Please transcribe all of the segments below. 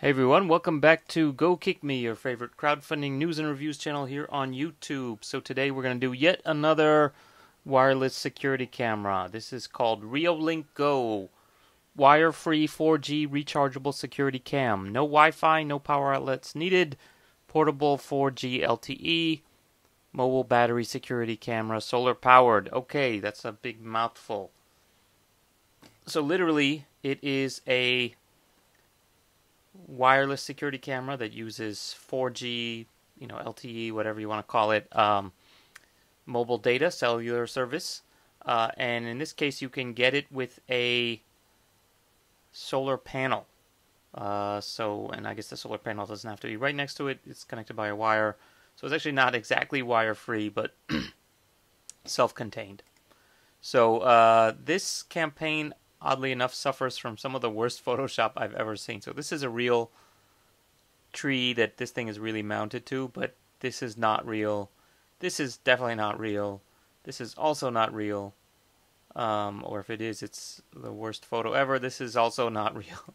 Hey everyone, welcome back to Go Kick Me, your favorite crowdfunding news and reviews channel here on YouTube. So today we're going to do yet another wireless security camera. This is called Reolink Go, wire-free 4G rechargeable security cam. No Wi-Fi, no power outlets needed, portable 4G LTE, mobile battery security camera, solar powered. Okay, that's a big mouthful. So literally, it is a wireless security camera that uses 4G, LTE, whatever you want to call it, mobile data, cellular service. And in this case, you can get it with a solar panel. And I guess the solar panel doesn't have to be right next to it. It's connected by a wire. So it's actually not exactly wire-free, but self-contained. So this campaign, oddly enough, suffers from some of the worst Photoshop I've ever seen. So this is a real tree that this thing is really mounted to, but this is not real. This is definitely not real. This is also not real. Or if it is, it's the worst photo ever. This is also not real.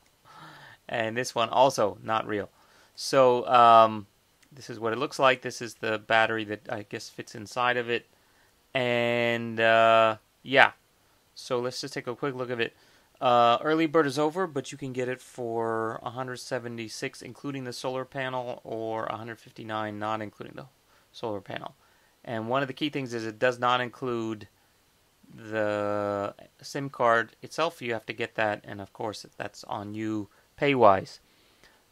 And this one also not real. So this is what it looks like. This is the battery that I guess fits inside of it. And yeah. So let's just take a quick look at it. Early bird is over, but you can get it for $176, including the solar panel, or $159, not including the solar panel. And one of the key things is it does not include the SIM card itself. You have to get that, and of course that's on you pay-wise.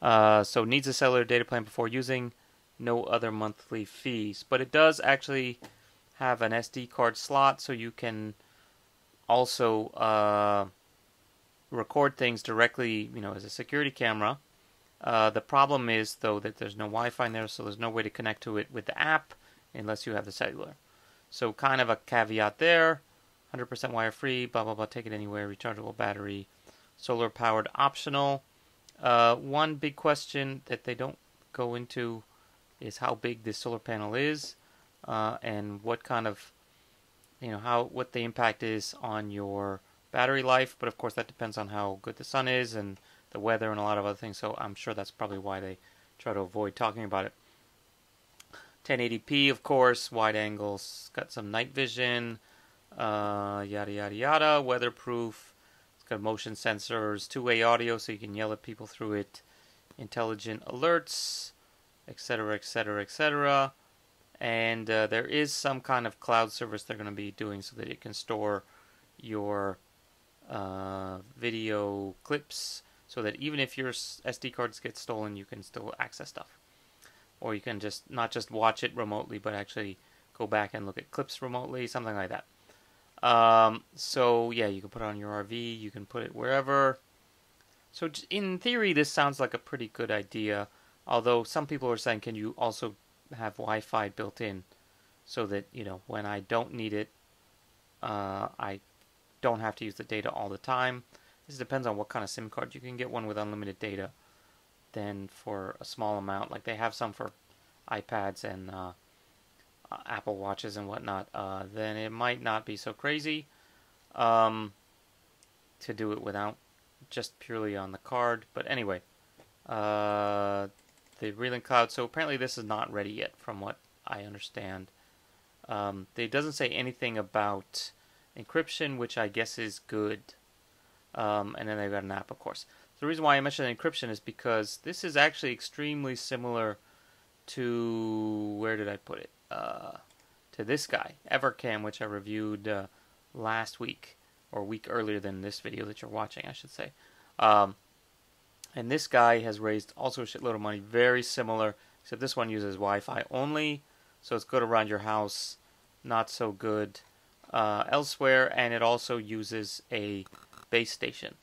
So needs a cellular data plan before using. No other monthly fees. But it does actually have an SD card slot, so you can also record things directly, as a security camera. The problem is, though, that there's no Wi-Fi in there, so there's no way to connect to it with the app unless you have the cellular. So kind of a caveat there. 100% wire-free, blah, blah, blah, take it anywhere, rechargeable battery, solar-powered optional. One big question that they don't go into is how big this solar panel is, and what kind of, what the impact is on your battery life. But of course that depends on how good the sun is and the weather and a lot of other things, so I'm sure that's probably why they try to avoid talking about it. 1080p, of course, wide angles, got some night vision, yada yada yada, weatherproof, it's got motion sensors, two-way audio so you can yell at people through it, intelligent alerts, etc, etc, etc. And there is some kind of cloud service they're going to be doing so that it can store your video clips, so that even if your SD cards get stolen, you can still access stuff. Or you can just not just watch it remotely, but actually go back and look at clips remotely, something like that. So yeah, you can put it on your RV, you can put it wherever. So in theory, this sounds like a pretty good idea. Although some people are saying, can you also have Wi-Fi built in, so that when I don't need it, I don't have to use the data all the time. This depends on what kind of SIM card. You can get one with unlimited data. Then for a small amount, like they have some for iPads and Apple Watches and whatnot, then it might not be so crazy to do it without just purely on the card. But anyway, the Reolink Cloud. So apparently this is not ready yet, from what I understand. It doesn't say anything about encryption, which I guess is good. And then they've got an app, of course. The reason why I mentioned encryption is because this is actually extremely similar to, where did I put it? To this guy, Evercam, which I reviewed last week, or a week earlier than this video that you're watching, I should say. And this guy has raised also a shitload of money, very similar, except this one uses Wi-Fi only, so it's good around your house, not so good elsewhere, and it also uses a base station.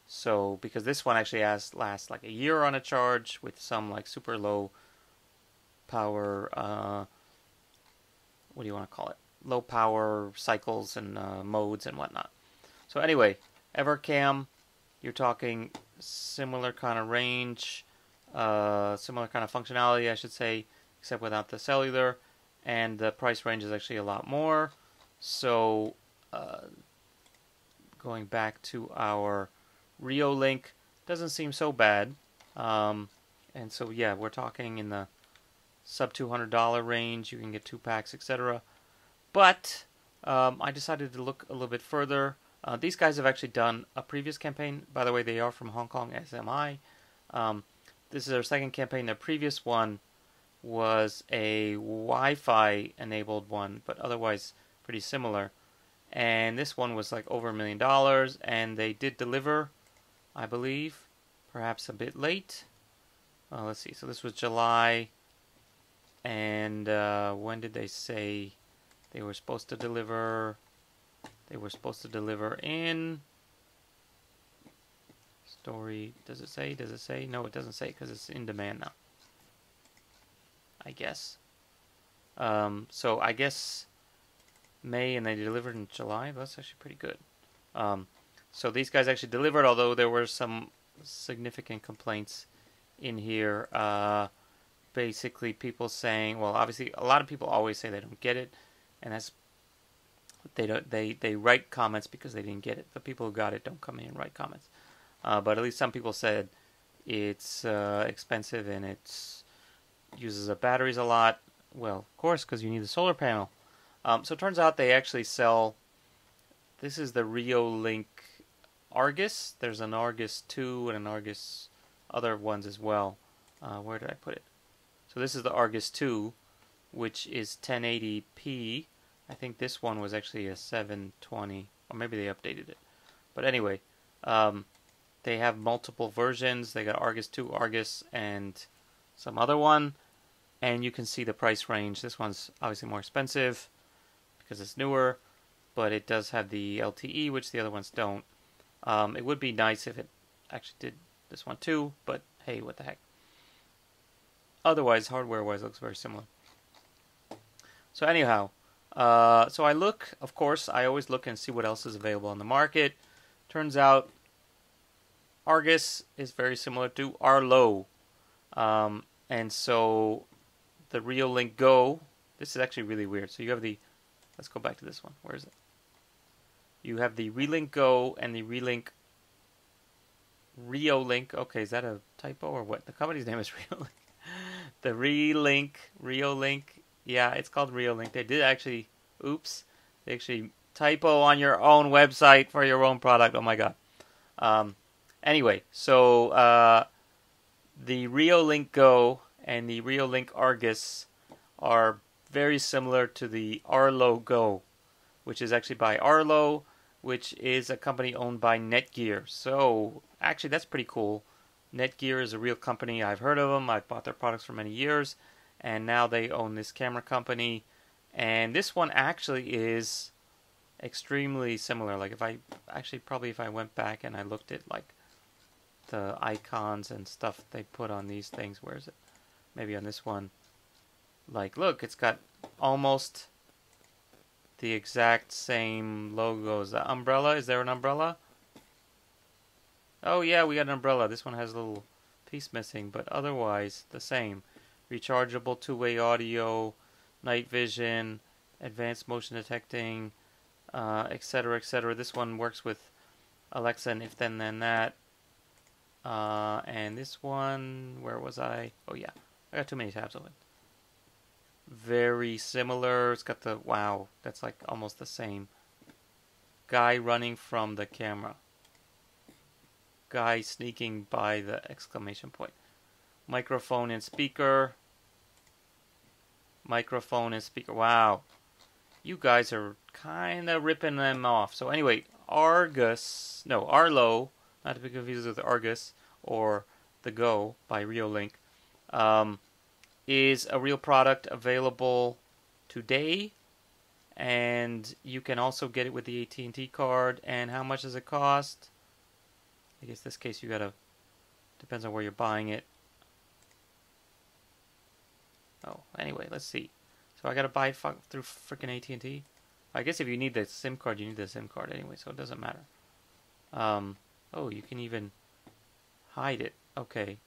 So, because this one actually lasts like a year on a charge with some like super low power, what do you want to call it? Low power cycles and modes and whatnot. So anyway, Evercam, you're talking similar kind of range, similar kind of functionality, I should say, except without the cellular, and the price range is actually a lot more. So, going back to our Reolink, doesn't seem so bad. And so yeah, we're talking in the sub $200 range. You can get 2 packs, etc. But I decided to look a little bit further. These guys have actually done a previous campaign. By the way, they are from Hong Kong SMI. This is their second campaign. Their previous one was a Wi-Fi enabled one, but otherwise pretty similar. And this one was like over $1 million, and they did deliver, I believe, perhaps a bit late. Let's see. So this was July, and when did they say they were supposed to deliver? They were supposed to deliver in story. Does it say? Does it say? No, it doesn't say because it's in demand now, I guess. So I guess May, and they delivered in July. That's actually pretty good. So these guys actually delivered, although there were some significant complaints in here. Basically, people saying, well, obviously, a lot of people always say they don't get it, and that's they write comments because they didn't get it. The people who got it don't come in and write comments. But at least some people said it's expensive and it uses up batteries a lot. Well, of course, because you need the solar panel. So it turns out they actually sell. This is the Reolink Argus. There's an Argus 2 and an Argus other ones as well. Where did I put it? So this is the Argus 2, which is 1080p. I think this one was actually a 720, or maybe they updated it. But anyway, they have multiple versions. They got Argus 2, Argus, and some other one. And you can see the price range. This one's obviously more expensive because it's newer, but it does have the LTE, which the other ones don't. It would be nice if it actually did this one too, but hey, what the heck. Otherwise, hardware-wise, looks very similar. So anyhow, so I look, of course, I always look and see what else is available on the market. Turns out Argus is very similar to Arlo. And so the Reolink Go, this is actually really weird. So you have the, let's go back to this one. Where is it? You have the Reolink Go and the Reolink. Okay, is that a typo or what? The company's name is Reolink. The Reolink. Yeah, it's called Reolink. They did actually, oops, they actually typo on your own website for your own product. Oh my god. Anyway, so the Reolink Go and the Reolink Argus are very similar to the Arlo Go, which is actually by Arlo, which is a company owned by Netgear. So actually, that's pretty cool. Netgear is a real company. I've heard of them. I've bought their products for many years, and now they own this camera company. And this one actually is extremely similar. Like if I went back and I looked at like the icons and stuff they put on these things, where is it? Maybe on this one. Like, look, it's got almost the exact same logos. The umbrella, is there an umbrella? Oh yeah, we got an umbrella. This one has a little piece missing, but otherwise the same. Rechargeable two-way audio, night vision, advanced motion detecting, etc., etc. This one works with Alexa and if then that. And this one, where was I? Oh yeah, I got too many tabs open. Very similar. It's got the, wow, that's like almost the same. Guy running from the camera. Guy sneaking by the exclamation point. Microphone and speaker. Microphone and speaker. Wow. You guys are kind of ripping them off. So anyway, Arlo, not to be confused with Argus or the Go by Reolink, is a real product available today, and you can also get it with the AT&T card. And how much does it cost? I guess this case you gotta, depends on where you're buying it. Oh, anyway, let's see. So I gotta buy it through freaking AT&T. I guess if you need the SIM card, you need the SIM card anyway, so it doesn't matter. Oh, you can even hide it. Okay.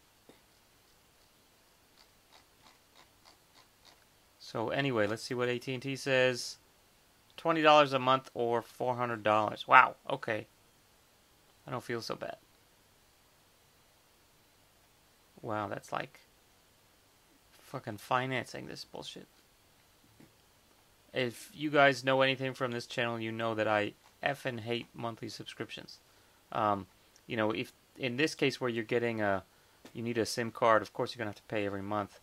So anyway, let's see what AT&T says. $20 a month or $400. Wow, okay. I don't feel so bad. Wow, that's like fucking financing this bullshit. If you guys know anything from this channel, you know that I effing hate monthly subscriptions. You know, if in this case where you're getting you need a SIM card, of course you're gonna have to pay every month.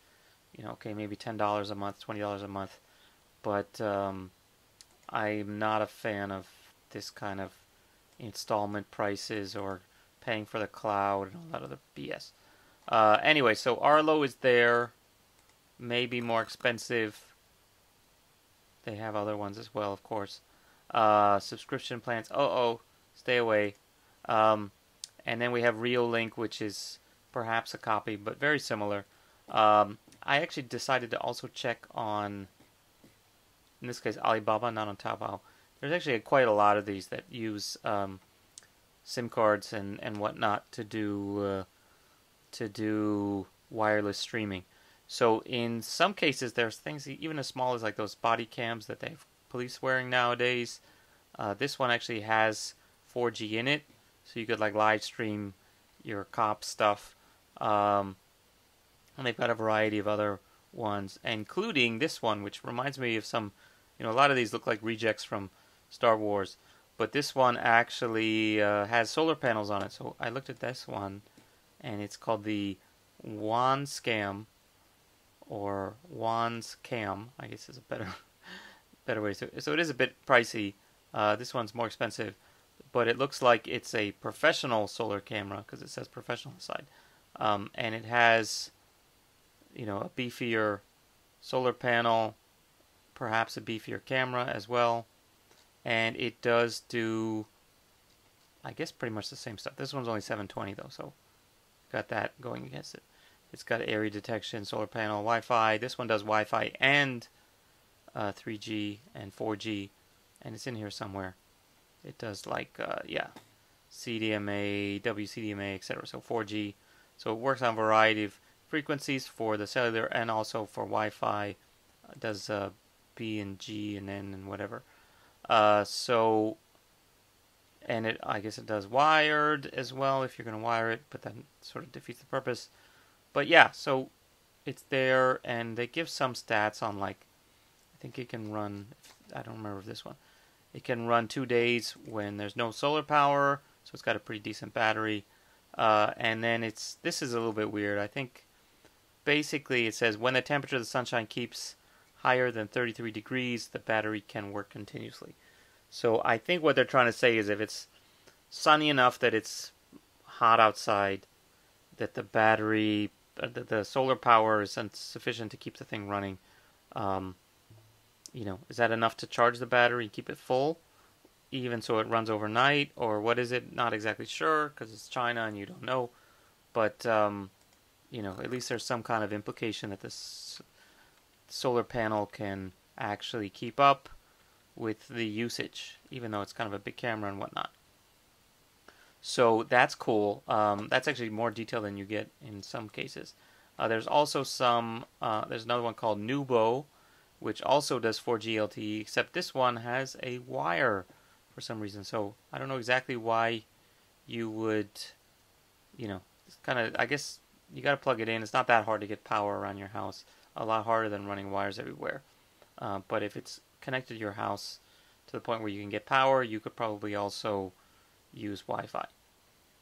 You know, okay, maybe $10 a month, $20 a month, but I'm not a fan of this kind of installment prices or paying for the cloud and all that other BS. Anyway, so Arlo is there, maybe more expensive. They have other ones as well, of course. Subscription plans. Stay away. And then we have Reolink, which is perhaps a copy, but very similar. I actually decided to also check on, in this case, Alibaba, not on Taobao. There's actually quite a lot of these that use SIM cards and whatnot to do wireless streaming. So in some cases, there's things even as small as like those body cams that they have police wearing nowadays. This one actually has 4G in it, so you could like live stream your cop stuff. And they've got a variety of other ones, including this one, which reminds me of some, you know, a lot of these look like rejects from Star Wars, but this one actually has solar panels on it. So I looked at this one, and it's called the Wanscam, or Wanscam, I guess is a better way to. So it is a bit pricey. This one's more expensive, but it looks like it's a professional solar camera because it says professional on the side, and it has, you know, a beefier solar panel, perhaps a beefier camera as well, and it does do, I guess, pretty much the same stuff. This one's only 720 though, so got that going against it. It's got area detection, solar panel, Wi-Fi. This one does Wi-Fi and 3G and 4G, and it's in here somewhere. It does like CDMA, WCDMA, etc. So 4G. So it works on a variety of frequencies for the cellular and also for Wi-Fi. It does B and G and N and whatever. And I guess it does wired as well if you're going to wire it, but that sort of defeats the purpose. But yeah, so it's there, and they give some stats on, like, I think it can run, I don't remember this one, it can run 2 days when there's no solar power, so it's got a pretty decent battery. And then this is a little bit weird. I think basically it says when the temperature of the sunshine keeps higher than 33 degrees, the battery can work continuously. So I think what they're trying to say is if it's sunny enough that it's hot outside, that the battery, the solar power is sufficient to keep the thing running. You know, is that enough to charge the battery and keep it full, even so it runs overnight, or what is it? Not exactly sure, because it's China and you don't know. But you know, at least there's some kind of implication that this solar panel can actually keep up with the usage, even though it's kind of a big camera and whatnot. So that's cool. That's actually more detail than you get in some cases. There's also there's another one called Nubo, which also does 4G LTE, except this one has a wire for some reason. So I don't know exactly why you would, you know, it's kind of, I guess you got to plug it in. It's not that hard to get power around your house. A lot harder than running wires everywhere. But if it's connected to your house to the point where you can get power, you could probably also use Wi-Fi.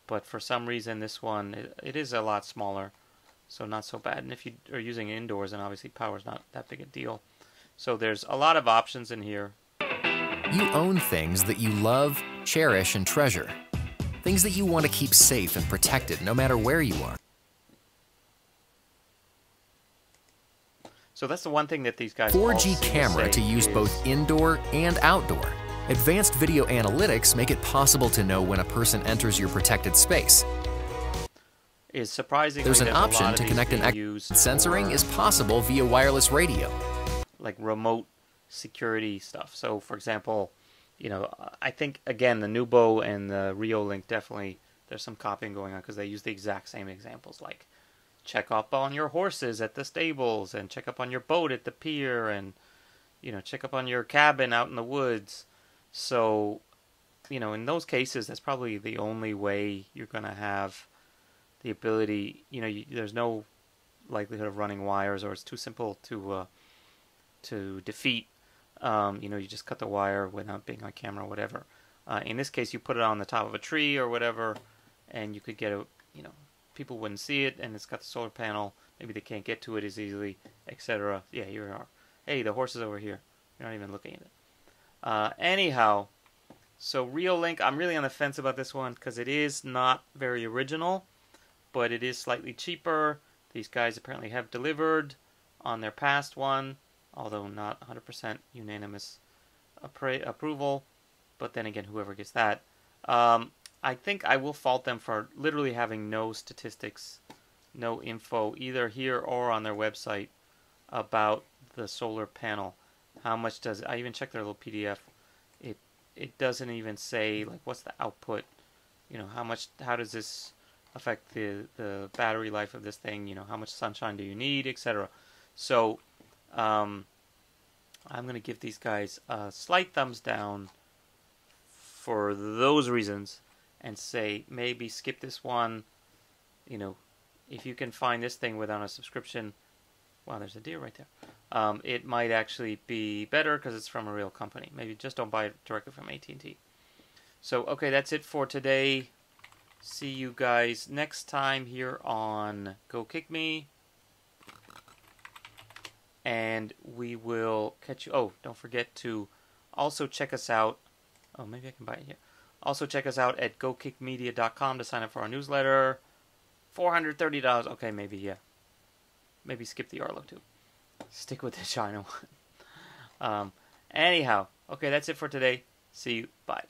But for some reason, this one, it is a lot smaller, so not so bad. And if you are using it indoors, then obviously power is not that big a deal. So there's a lot of options in here. You own things that you love, cherish, and treasure. Things that you want to keep safe and protected no matter where you are. So that's the one thing that these guys 4G camera to use both indoor and outdoor. Advanced video analytics make it possible to know when a person enters your protected space. Is surprisingly, there's an option to connect censoring is possible via wireless radio. Like remote security stuff. So, for example, you know, I think, again, the Nubo and the Reolink definitely, there's some copying going on because they use the exact same examples, like check up on your horses at the stables and check up on your boat at the pier and, you know, check up on your cabin out in the woods. So, you know, in those cases, that's probably the only way you're going to have the ability, there's no likelihood of running wires, or it's too simple to defeat. You just cut the wire without being on camera or whatever. In this case, you put it on the top of a tree or whatever, and you could get people wouldn't see it, and it's got the solar panel. Maybe they can't get to it as easily, etc. Yeah, here we are. Hey, the horse is over here. You're not even looking at it. Anyhow, so Reolink, I'm really on the fence about this one because it is not very original, but it is slightly cheaper. These guys apparently have delivered on their past one, although not 100% unanimous approval. But then again, whoever gets that. I think I will fault them for literally having no statistics, no info, either here or on their website about the solar panel. How much does I even checked their little PDF? It doesn't even say like what's the output. How does this affect the battery life of this thing? How much sunshine do you need, etc. So I'm gonna give these guys a slight thumbs down for those reasons, and say maybe skip this one. If you can find this thing without a subscription, wow, there's a deer right there. It might actually be better because it's from a real company. Maybe just don't buy it directly from AT&T. So, okay, that's it for today. See you guys next time here on Go Kick Me. And we will catch you. Oh, don't forget to also check us out. Oh, maybe I can buy it here. Also check us out at gokickmedia.com to sign up for our newsletter. $430. Okay, maybe, yeah. Maybe skip the Arlo too. Stick with the China one. Anyhow, okay, that's it for today. See you. Bye.